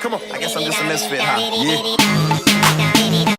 Come on, I guess I'm just a misfit, huh? Yeah.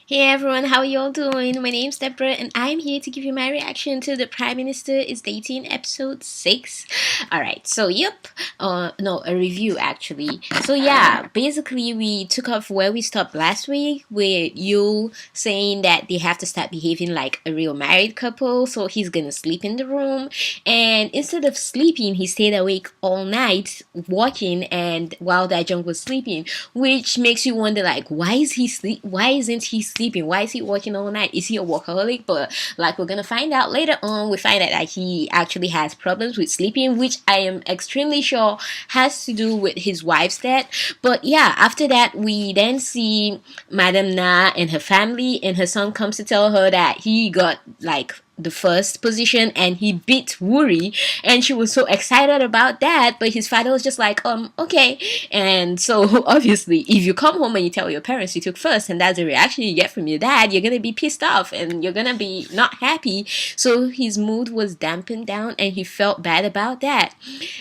Hey everyone, how are you all doing? My name's Deborah and I'm here to give you my reaction to the Prime Minister is Dating episode 6. Alright, so yep, no, a review actually. So yeah, basically we took off where we stopped last week with you saying that they have to start behaving like a real married couple, so he's gonna sleep in the room, and instead of sleeping, he stayed awake all night watching and while Daejong was sleeping, which makes you wonder like why isn't he sleeping? Why is he working all night? Is he a workaholic? But like we're gonna find out later on, we find out that he actually has problems with sleeping, which I am extremely sure has to do with his wife's death. But yeah, after that we then see Madam Na and her family, and her son comes to tell her that he got like the first position and he beat Wuri, and she was so excited about that, but his father was just like okay. And so obviously if you come home and you tell your parents you took first and that's the reaction you get from your dad, you're gonna be pissed off and you're gonna be not happy. So his mood was dampened down and he felt bad about that.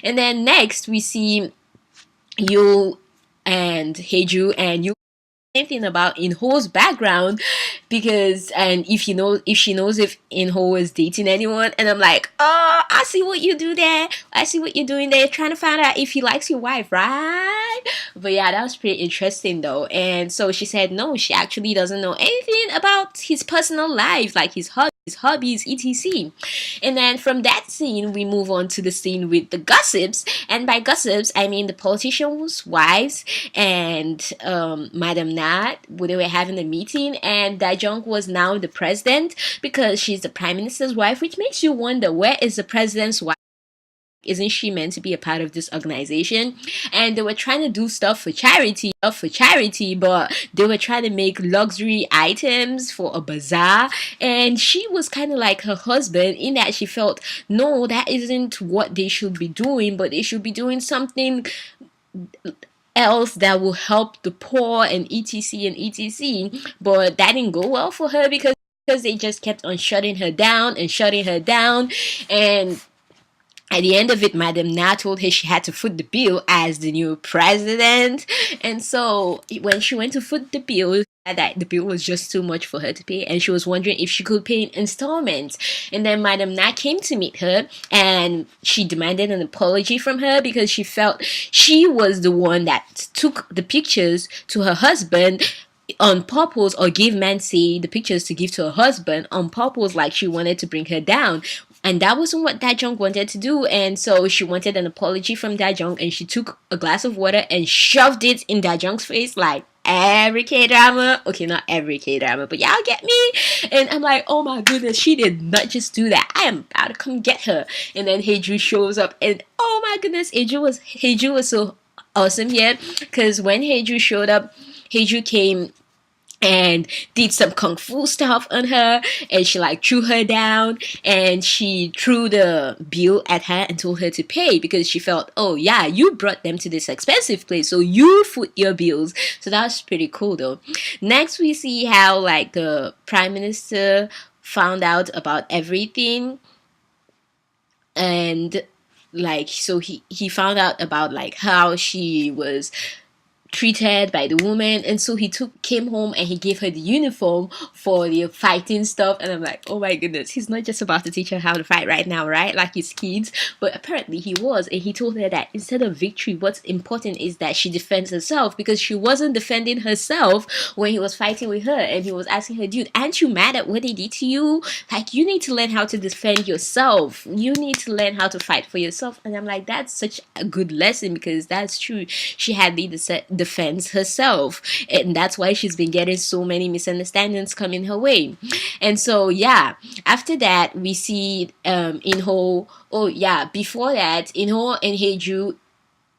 And then next we see you and Heju, and you anything about Inho's background, because and if she knows if Inho is dating anyone, and I'm like, oh, I see what you do there. I see what you're doing there, trying to find out if he likes your wife, right? But yeah, that was pretty interesting though. And so she said no, she actually doesn't know anything about his personal life, like his hobbies, etc. And then from that scene, we move on to the scene with the gossips. And by gossips, I mean the politicians' wives and Madam Nat, they were having a meeting, and Daejong was now the president because she's the prime minister's wife, which makes you wonder, where is the president's wife? Isn't she meant to be a part of this organization? And they were trying to do stuff for charity, but they were trying to make luxury items for a bazaar, and she was kind of like her husband in that she felt no, that isn't what they should be doing, but they should be doing something else that will help the poor and etc and etc. But that didn't go well for her because they just kept on shutting her down and shutting her down. And at the end of it, Madam Na told her she had to foot the bill as the new president. And so when she went to foot the bill, that the bill was just too much for her to pay, and she was wondering if she could pay in installments. And then Madam Na came to meet her and she demanded an apology from her because she felt she was the one that took the pictures to her husband on purpose, or gave Mansi the pictures to give to her husband on purpose, like she wanted to bring her down. And that wasn't what Daejong wanted to do. And so she wanted an apology from Daejong, and she took a glass of water and shoved it in Daejong's face like every K-drama. Okay, not every K-drama, but y'all get me. And I'm like, oh my goodness, she did not just do that. I am about to come get her. And then Heju shows up, and oh my goodness, Heju was so awesome here, because when Heju showed up, Heju came and did some kung fu stuff on her, and she like threw her down, and she threw the bill at her and told her to pay because she felt, oh yeah, you brought them to this expensive place, so you foot your bills. So that was pretty cool though. Next we see how like the prime minister found out about everything, and like so he found out about like how she was treated by the woman, and so he came home and he gave her the uniform for the fighting stuff. And I'm like, oh my goodness, he's not just about to teach her how to fight right now, right, like his kids, but apparently he was. And he told her that instead of victory, what's important is that she defends herself, because she wasn't defending herself when he was fighting with her. And he was asking her, dude, aren't you mad at what they did to you? Like, you need to learn how to defend yourself, you need to learn how to fight for yourself. And I'm like, that's such a good lesson, because that's true, she had the defense herself, and that's why she's been getting so many misunderstandings coming her way. And so yeah, after that we see Inho. Oh yeah, before that, Inho and Heju,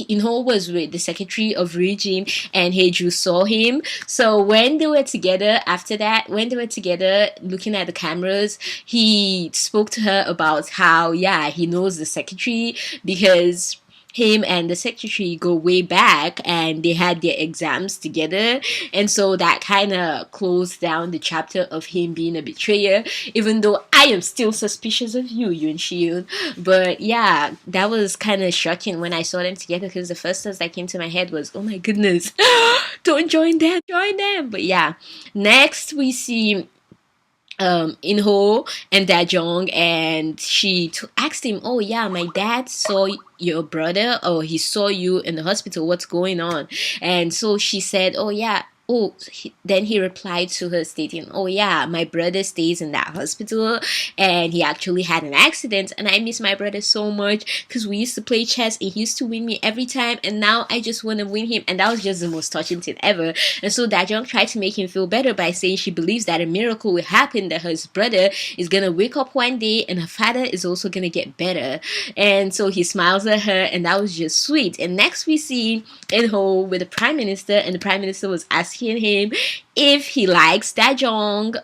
Inho was with the secretary of regime, and Heju saw him. So when they were together, after that, when they were together looking at the cameras, he spoke to her about how, yeah, he knows the secretary because him and the secretary go way back, and they had their exams together, and so that kind of closed down the chapter of him being a betrayer, even though I am still suspicious of you, Yoon Shi-yoon. But yeah, that was kind of shocking when I saw them together, because the first thought that came to my head was, oh my goodness, don't join them. But yeah, next we see Inho and Dajong, and she asked him, oh yeah, my dad saw your brother, or he saw you in the hospital, what's going on? And so she said, oh yeah. Then he replied to her stating, oh yeah, my brother stays in that hospital, and he actually had an accident, and I miss my brother so much, because we used to play chess and he used to win me every time, and now I just want to win him. And that was just the most touching thing ever. And so Dajong tried to make him feel better by saying she believes that a miracle will happen, that his brother is gonna wake up one day and her father is also gonna get better. And so he smiles at her, and that was just sweet. And next we see Inho with the prime minister, and the prime minister was asking him if he likes Dajong,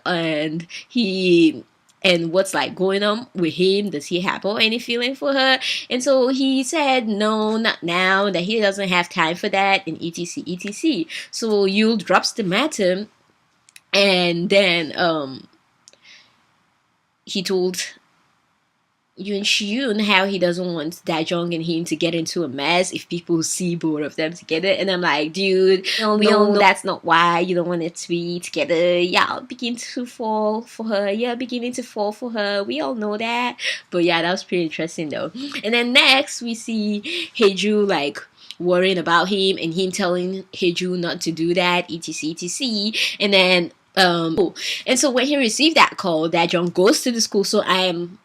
and what's like going on with him. Does he have any feeling for her? And so he said no, not now, that he doesn't have time for that, and etc. So Yul drops the matter, and then he told Yoon Shi-yoon how he doesn't want Dajong and him to get into a mess if people see both of them together. And I'm like, dude, we all know that's not why you don't want it to be together. Y'all begin to fall for her. You're beginning to fall for her. We all know that. But yeah, that was pretty interesting though. And then next we see Haeju like worrying about him, and him telling Haeju not to do that, etc. And then and so when he received that call, Dajong goes to the school. So I am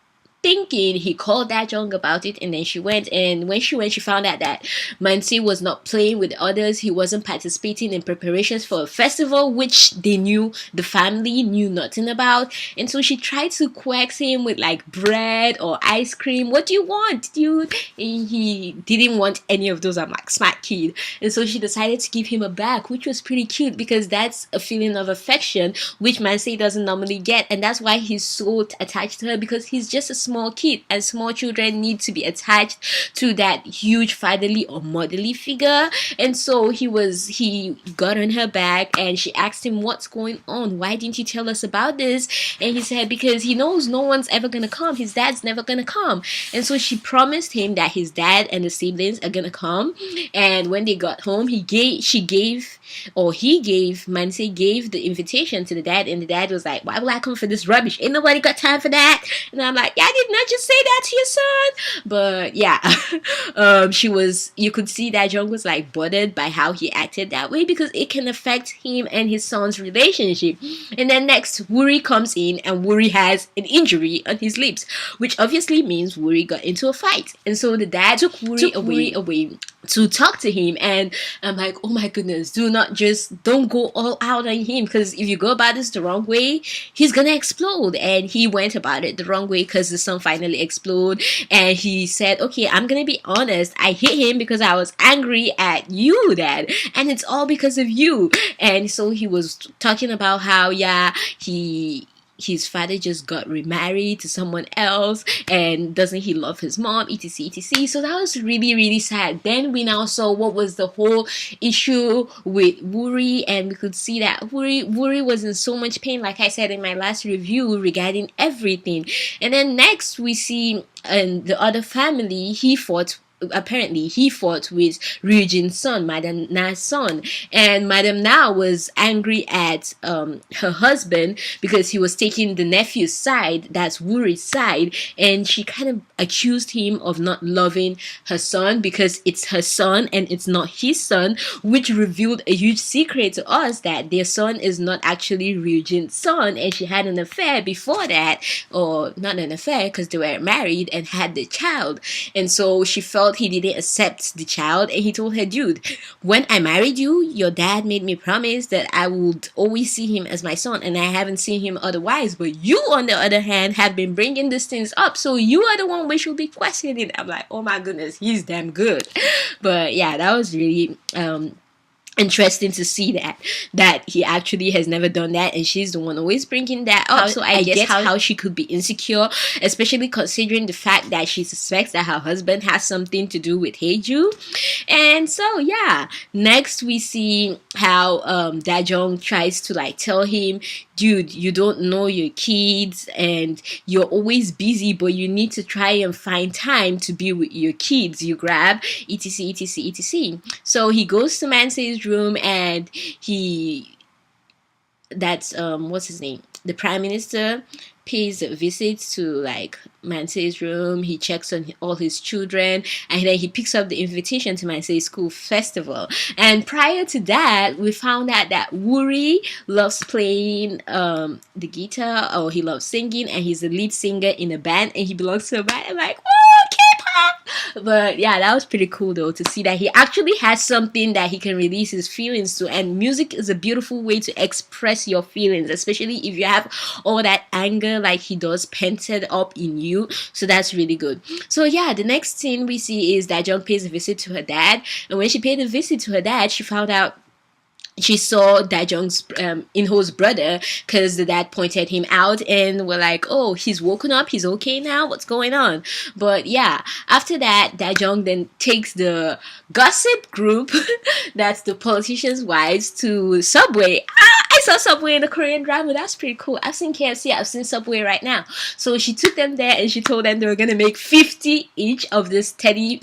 thinking he called Dajong about it, and then she went, and when she went, she found out that Mansi was not playing with others. He wasn't participating in preparations for a festival, which the family knew nothing about. And so she tried to coax him with like bread or ice cream. What do you want, dude? And he didn't want any of those. I'm like, smart kid. And so she decided to give him a bag, which was pretty cute, because that's a feeling of affection which Mansi doesn't normally get, and that's why he's so attached to her, because he's just a small kid, and small children need to be attached to that huge fatherly or motherly figure. And so he got on her back, and she asked him, what's going on? Why didn't you tell us about this? And he said, because he knows no one's ever gonna come. His dad's never gonna come. And so she promised him that his dad and the siblings are gonna come. And when they got home, Mansi gave the invitation to the dad, and the dad was like, why will I come for this rubbish? Ain't nobody got time for that. And I'm like, yeah, I did not just say that to your son. But yeah, you could see that Jung was like bothered by how he acted that way, because it can affect him and his son's relationship. And then next, Wuri comes in, and Wuri has an injury on his lips, which obviously means Wuri got into a fight. And so the dad took Wuri away to talk to him, and I'm like, oh my goodness, don't go all out on him, because if you go about this the wrong way, he's gonna explode. And he went about it the wrong way, because the son finally exploded, and he said, okay, I'm gonna be honest, I hit him because I was angry at you, dad, and it's all because of you. And so he was talking about how his father just got remarried to someone else, and doesn't he love his mom, etc. So that was really, really sad. Then we now saw what was the whole issue with Wuri, and we could see that Wuri was in so much pain, like I said in my last review, regarding everything. And then next we see the other family, he fought with Ryujin's son, Madam Na's son, and Madam Na was angry at her husband because he was taking the nephew's side, that's Wuri's side, and she kind of accused him of not loving her son because it's her son and it's not his son, which revealed a huge secret to us, that their son is not actually Ryujin's son, and she had an affair before that, or not an affair because they were married and had the child. And so she felt he didn't accept the child, and he told her, dude, when I married you, your dad made me promise that I would always see him as my son, and I haven't seen him otherwise, but you on the other hand have been bringing these things up, so you are the one we should be questioning. I'm like, oh my goodness, he's damn good. But yeah, that was really interesting to see that he actually has never done that, and she's the one always bringing that up. So I guess how she could be insecure, especially considering the fact that she suspects that her husband has something to do with Haeju. And so yeah, next we see how Dajeong tries to like tell him, dude, you don't know your kids and you're always busy, but you need to try and find time to be with your kids, you grab, etc, etc, etc. So he goes to Mansei's room, and that's what's his name, the prime minister, pays a visit to like Mansei's room. He checks on all his children, and then he picks up the invitation to Mansei's school festival. And prior to that, we found out that Wuri loves playing the guitar, or he loves singing, and he's the lead singer in a band, and he belongs to a band. I'm like, whoa, K-pop! But yeah, that was pretty cool though, to see that he actually has something that he can release his feelings to. And music is a beautiful way to express your feelings, especially if you have all that anger like he does painted up in you. So that's really good. So yeah, the next thing we see is that Jung pays a visit to her dad, and when she paid a visit to her dad, she found out, she saw Dajeong's In-ho's brother, because the dad pointed him out, and we're like, oh, he's woken up, he's okay now, what's going on? But yeah, after that, Dajeong then takes the gossip group that's the politicians' wives to Subway. I saw Subway in a Korean drama. That's pretty cool. I've seen KFC, I've seen Subway right now. So she took them there, and she told them they were gonna make 50 each of this teddy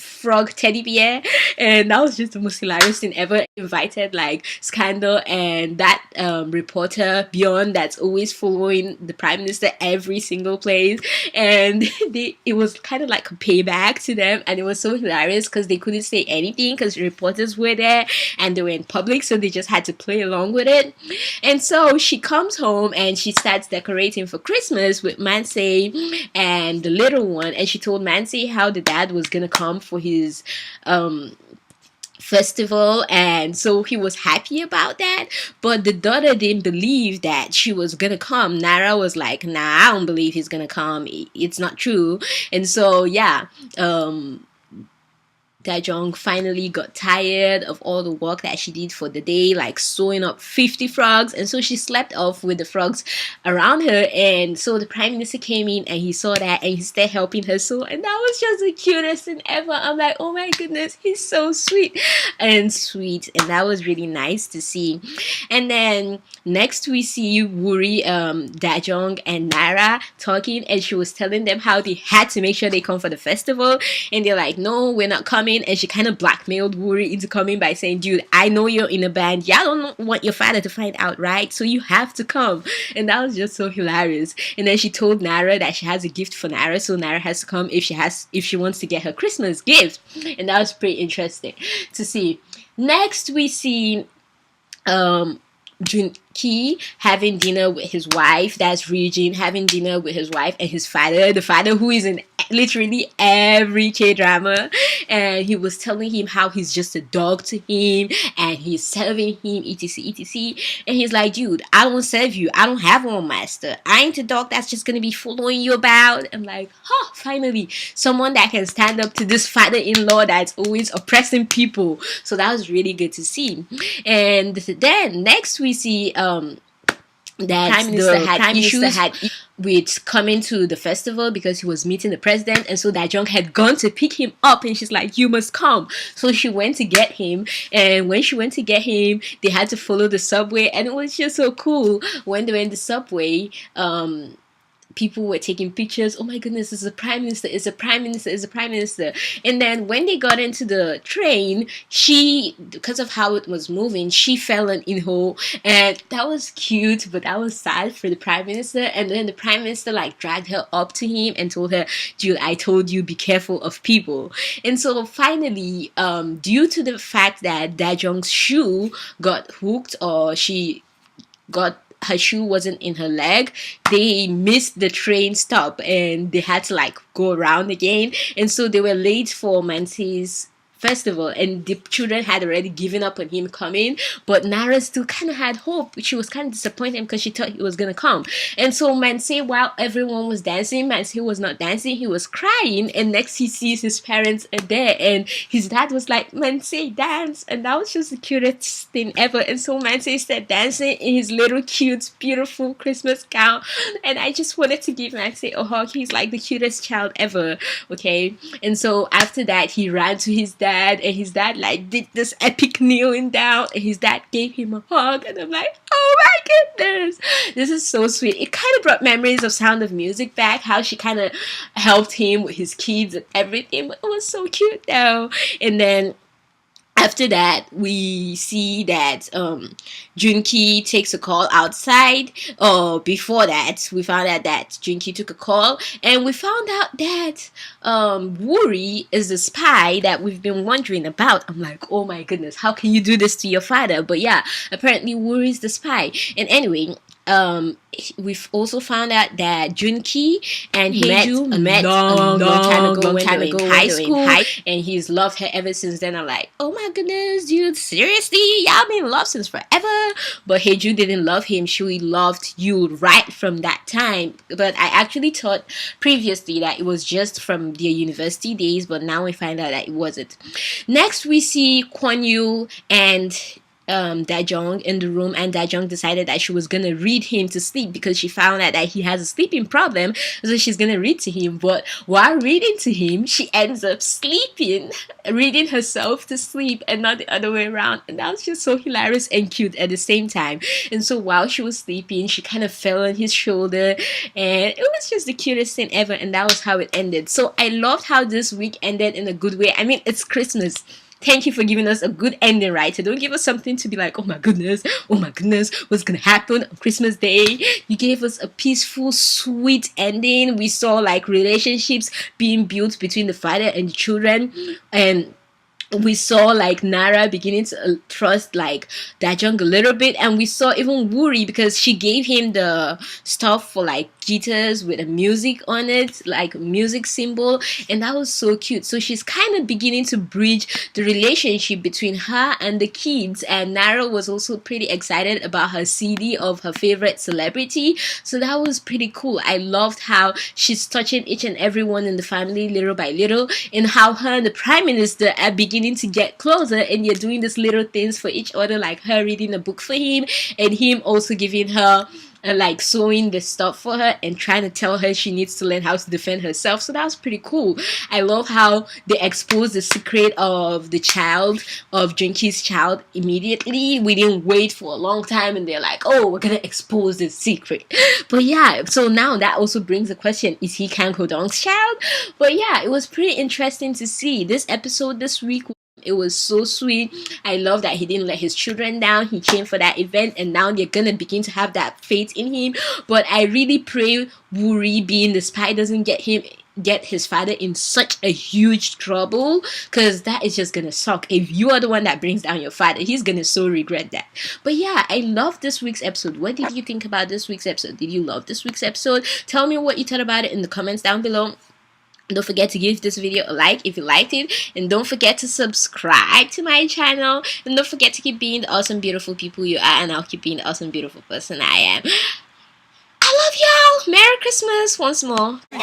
bear, and that was just the most hilarious thing ever. Invited like Scandal and that reporter Bjorn that's always following the prime minister every single place, and it was kind of like a payback to them, and it was so hilarious because they couldn't say anything because reporters were there and they were in public, so they just had to play along with it. And so she comes home and she starts decorating for Christmas with Mansei and the little one, and she told Mansei how the dad was gonna come for his festival, and so he was happy about that. But the daughter didn't believe that she was gonna come. Nara was like, nah, I don't believe he's gonna come, it's not true. And so yeah, Dajeong finally got tired of all the work that she did for the day, like sewing up 50 frogs, and so she slept off with the frogs around her. And so the prime minister came in and he saw that, and he started helping her sew, and that was just the cutest thing ever. I'm like, oh my goodness, he's so sweet, and that was really nice to see. And then next we see Wuri, Dajeong, and Nara talking, and she was telling them how they had to make sure they come for the festival, and they're like, no, we're not coming. And she kind of blackmailed Wuri into coming by saying, dude, I know you're in a band, y'all don't want your father to find out, right? So you have to come. And that was just so hilarious. And then she told Nara that she has a gift for Nara, so Nara has to come if she wants to get her Christmas gift. And that was pretty interesting to see. Next we see Junki having dinner with his wife. That's Ryujin having dinner with his wife and his father, the father who is in literally every K-drama, and he was telling him how he's just a dog to him and he's serving him, etc, etc. And he's like, dude, I don't serve you, I don't have one master, I ain't a dog that's just gonna be following you about. I'm like, huh, finally someone that can stand up to this father-in-law that's always oppressing people. So that was really good to see. And then next we see that Prime Minister had issues with coming to the festival because he was meeting the president, and so Dajeong had gone to pick him up, and she's like, you must come. So she went to get him, and when she went to get him, they had to follow the subway, and it was just so cool. When they were in the subway, people were taking pictures. Oh my goodness, it's the prime minister, it's the prime minister, it's the prime minister. And then when they got into the train, she, because of how it was moving, she fell in hole, and that was cute, but that was sad for the prime minister. And then the prime minister like dragged her up to him and told her, dude, I told you, be careful of people. And so finally, due to the fact that Dajeong's shoe got hooked, or her shoe wasn't in her leg, they missed the train stop and they had to like go around again, and so they were late for Mansei's festival, and the children had already given up on him coming, but Nara still kind of had hope. She was kind of disappointed because she thought he was gonna come. And so Manse, while everyone was dancing, Manse was not dancing, he was crying. And next he sees his parents are there, and his dad was like, Manse, dance. And that was just the cutest thing ever. And so Manse started dancing in his little cute beautiful Christmas gown, and I just wanted to give Manse a hug. He's like the cutest child ever. Okay. And so after that he ran to his dad, and his dad like did this epic kneeling down, and his dad gave him a hug, and I'm like, oh my goodness, this is so sweet. It kind of brought memories of Sound of Music back, how she kind of helped him with his kids and everything. It was so cute though. And then after that, we see that Junki takes a call outside. Before that, we found out that Junki took a call, and we found out that Wuri is the spy that we've been wondering about. I'm like, oh my goodness, how can you do this to your father? But yeah, apparently Wuri is the spy. And anyway, we've also found out that Junki and Heju met a long time ago when they were in high school, and he's loved her ever since then. I'm like, oh my goodness, dude, seriously? Y'all been in love since forever? But Heju didn't love him. She loved you right from that time. But I actually thought previously that it was just from their university days, but now we find out that it wasn't. Next, we see Kwon Yu and Dajeong in the room, and Dajeong decided that she was gonna read him to sleep because she found out that he has a sleeping problem, so she's gonna read to him. But while reading to him, she ends up sleeping, reading herself to sleep and not the other way around, and that was just so hilarious and cute at the same time. And so while she was sleeping, she kind of fell on his shoulder, and it was just the cutest thing ever, and that was how it ended. So I loved how this week ended in a good way. I mean, it's Christmas. Thank you for giving us a good ending, right? So don't give us something to be like, oh my goodness, what's gonna happen on Christmas Day? You gave us a peaceful, sweet ending. We saw like relationships being built between the father and the children, and we saw like Nara beginning to trust like Dajeong a little bit, and we saw even Wuri because she gave him the stuff for like guitars with a music on it, like music symbol, and that was so cute. So she's kind of beginning to bridge the relationship between her and the kids, and Nara was also pretty excited about her CD of her favorite celebrity, so that was pretty cool. I loved how she's touching each and every one in the family little by little, and how her and the prime minister are beginning to get closer, and you're doing these little things for each other, like her reading a book for him and him also giving her like sewing the stuff for her and trying to tell her she needs to learn how to defend herself. So that was pretty cool. I love how they exposed the secret of the child, of Junki's child, immediately. We didn't wait for a long time, and they're like, oh, we're gonna expose the secret. But yeah, so now that also brings the question, is he Kang Ho-dong's child? But yeah, it was pretty interesting to see this episode this week. It was so sweet. I love that he didn't let his children down. He came for that event, and now they're gonna begin to have that faith in him. But I really pray Wuri, being the spy, doesn't get his father in such a huge trouble, because that is just gonna suck. If you are the one that brings down your father, he's gonna so regret that. But yeah, I love this week's episode. What did you think about this week's episode? Did you love this week's episode? Tell me what you thought about it in the comments down below. Don't forget to give this video a like if you liked it, and don't forget to subscribe to my channel, and don't forget to keep being the awesome beautiful people you are, and I'll keep being the awesome beautiful person I am. I love y'all. Merry Christmas once more. Come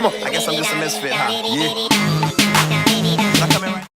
on, I guess I'm just a misfit, huh? Yeah.